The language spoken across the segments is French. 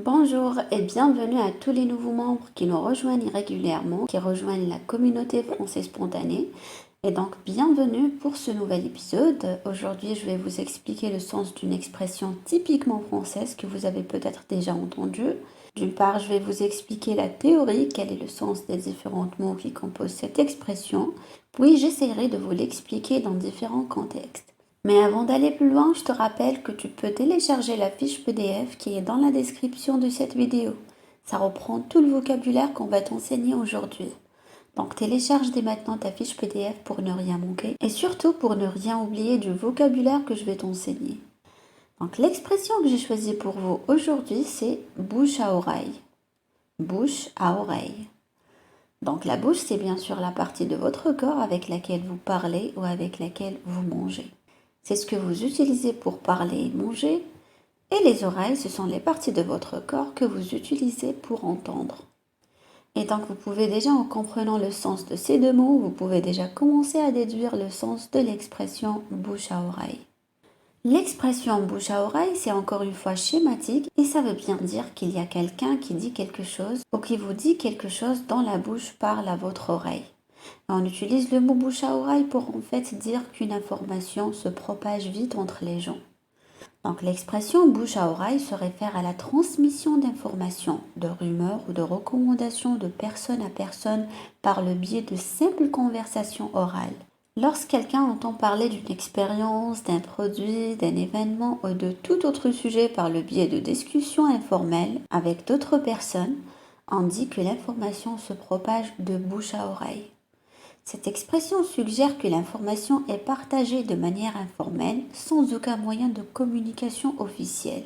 Bonjour et bienvenue à tous les nouveaux membres qui nous rejoignent régulièrement, qui rejoignent la communauté française spontanée. Et donc, bienvenue pour ce nouvel épisode. Aujourd'hui, je vais vous expliquer le sens d'une expression typiquement française que vous avez peut-être déjà entendue. D'une part, je vais vous expliquer la théorie, quel est le sens des différents mots qui composent cette expression. Puis, j'essaierai de vous l'expliquer dans différents contextes. Mais avant d'aller plus loin, je te rappelle que tu peux télécharger la fiche PDF qui est dans la description de cette vidéo. Ça reprend tout le vocabulaire qu'on va t'enseigner aujourd'hui. Donc télécharge dès maintenant ta fiche PDF pour ne rien manquer et surtout pour ne rien oublier du vocabulaire que je vais t'enseigner. Donc l'expression que j'ai choisie pour vous aujourd'hui, c'est bouche à oreille. Bouche à oreille. Donc la bouche, c'est bien sûr la partie de votre corps avec laquelle vous parlez ou avec laquelle vous mangez. C'est ce que vous utilisez pour parler et manger. Et les oreilles, ce sont les parties de votre corps que vous utilisez pour entendre. Et donc vous pouvez déjà, en comprenant le sens de ces deux mots, vous pouvez déjà commencer à déduire le sens de l'expression bouche à oreille. L'expression bouche à oreille, c'est encore une fois schématique et ça veut bien dire qu'il y a quelqu'un qui dit quelque chose ou qui vous dit quelque chose dont la bouche parle à votre oreille. On utilise le mot bouche à oreille pour en fait dire qu'une information se propage vite entre les gens. Donc l'expression bouche à oreille se réfère à la transmission d'informations, de rumeurs ou de recommandations de personne à personne par le biais de simples conversations orales. Lorsque quelqu'un entend parler d'une expérience, d'un produit, d'un événement ou de tout autre sujet par le biais de discussions informelles avec d'autres personnes, on dit que l'information se propage de bouche à oreille. Cette expression suggère que l'information est partagée de manière informelle, sans aucun moyen de communication officielle.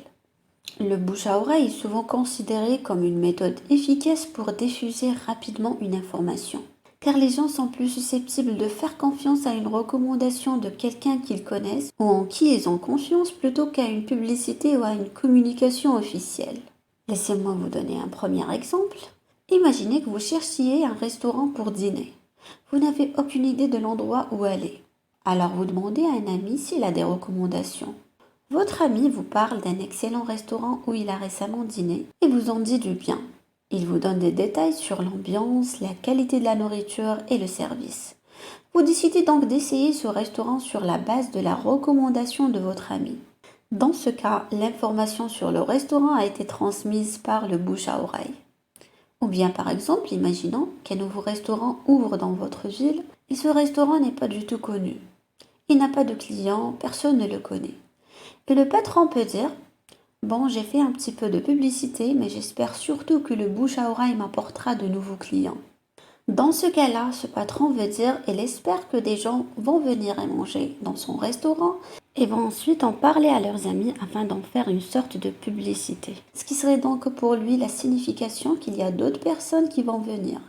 Le bouche à oreille est souvent considéré comme une méthode efficace pour diffuser rapidement une information, car les gens sont plus susceptibles de faire confiance à une recommandation de quelqu'un qu'ils connaissent ou en qui ils ont confiance plutôt qu'à une publicité ou à une communication officielle. Laissez-moi vous donner un premier exemple. Imaginez que vous cherchiez un restaurant pour dîner. Vous n'avez aucune idée de l'endroit où aller. Alors vous demandez à un ami s'il a des recommandations. Votre ami vous parle d'un excellent restaurant où il a récemment dîné et vous en dit du bien. Il vous donne des détails sur l'ambiance, la qualité de la nourriture et le service. Vous décidez donc d'essayer ce restaurant sur la base de la recommandation de votre ami. Dans ce cas, l'information sur le restaurant a été transmise par le bouche à oreille. Ou bien par exemple, imaginons qu'un nouveau restaurant ouvre dans votre ville et ce restaurant n'est pas du tout connu. Il n'a pas de clients, personne ne le connaît. Et le patron peut dire, bon, j'ai fait un petit peu de publicité, mais j'espère surtout que le bouche à oreille m'apportera de nouveaux clients. Dans ce cas-là, ce patron veut dire, il espère que des gens vont venir et manger dans son restaurant et vont ensuite en parler à leurs amis afin d'en faire une sorte de publicité. Ce qui serait donc pour lui la signification qu'il y a d'autres personnes qui vont venir.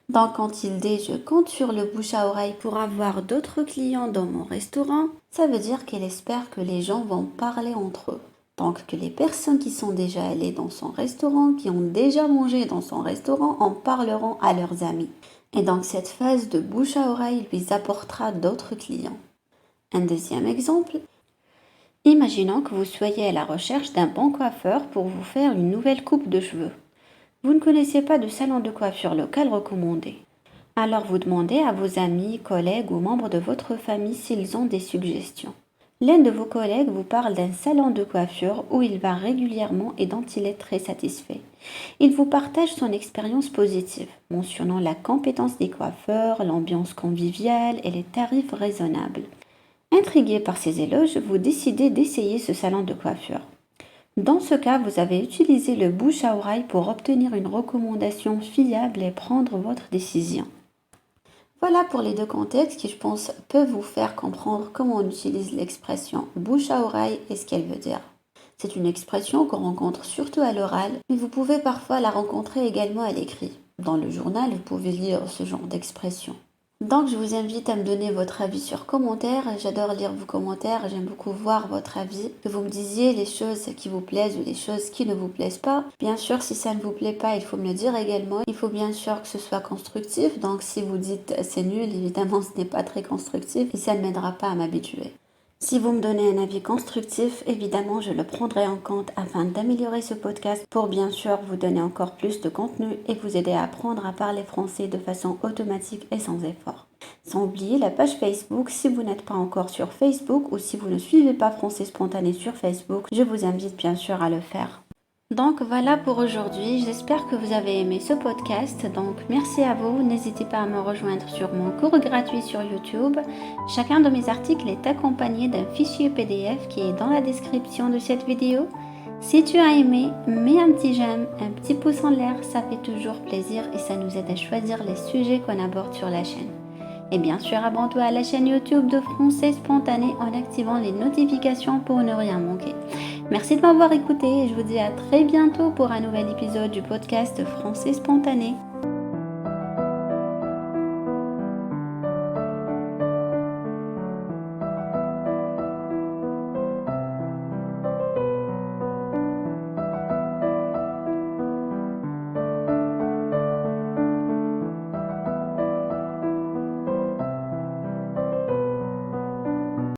Donc quand il dit je compte sur le bouche à oreille pour avoir d'autres clients dans mon restaurant, ça veut dire qu'il espère que les gens vont parler entre eux. Donc que les personnes qui sont déjà allées dans son restaurant, qui ont déjà mangé dans son restaurant, en parleront à leurs amis. Et donc cette phase de bouche à oreille lui apportera d'autres clients. Un deuxième exemple. Imaginons que vous soyez à la recherche d'un bon coiffeur pour vous faire une nouvelle coupe de cheveux. Vous ne connaissez pas de salon de coiffure local recommandé. Alors vous demandez à vos amis, collègues ou membres de votre famille s'ils ont des suggestions. L'un de vos collègues vous parle d'un salon de coiffure où il va régulièrement et dont il est très satisfait. Il vous partage son expérience positive, mentionnant la compétence des coiffeurs, l'ambiance conviviale et les tarifs raisonnables. Intrigué par ces éloges, vous décidez d'essayer ce salon de coiffure. Dans ce cas, vous avez utilisé le bouche à oreille pour obtenir une recommandation fiable et prendre votre décision. Voilà pour les deux contextes qui, je pense, peuvent vous faire comprendre comment on utilise l'expression bouche à oreille et ce qu'elle veut dire. C'est une expression qu'on rencontre surtout à l'oral, mais vous pouvez parfois la rencontrer également à l'écrit. Dans le journal, vous pouvez lire ce genre d'expression. Donc, je vous invite à me donner votre avis sur commentaire. J'adore lire vos commentaires. J'aime beaucoup voir votre avis. Que vous me disiez les choses qui vous plaisent ou les choses qui ne vous plaisent pas. Bien sûr, si ça ne vous plaît pas, il faut me le dire également. Il faut bien sûr que ce soit constructif. Donc, si vous dites c'est nul, évidemment, ce n'est pas très constructif et ça ne m'aidera pas à m'habituer. Si vous me donnez un avis constructif, évidemment, je le prendrai en compte afin d'améliorer ce podcast pour bien sûr vous donner encore plus de contenu et vous aider à apprendre à parler français de façon automatique et sans effort. Sans oublier la page Facebook, si vous n'êtes pas encore sur Facebook ou si vous ne suivez pas Français Spontané sur Facebook, je vous invite bien sûr à le faire. Donc voilà pour aujourd'hui, j'espère que vous avez aimé ce podcast, donc merci à vous, n'hésitez pas à me rejoindre sur mon cours gratuit sur YouTube. Chacun de mes articles est accompagné d'un fichier PDF qui est dans la description de cette vidéo. Si tu as aimé, mets un petit j'aime, un petit pouce en l'air, ça fait toujours plaisir et ça nous aide à choisir les sujets qu'on aborde sur la chaîne. Et bien sûr, abonne-toi à la chaîne YouTube de Français Spontané en activant les notifications pour ne rien manquer. Merci de m'avoir écouté et je vous dis à très bientôt pour un nouvel épisode du podcast Français Spontané.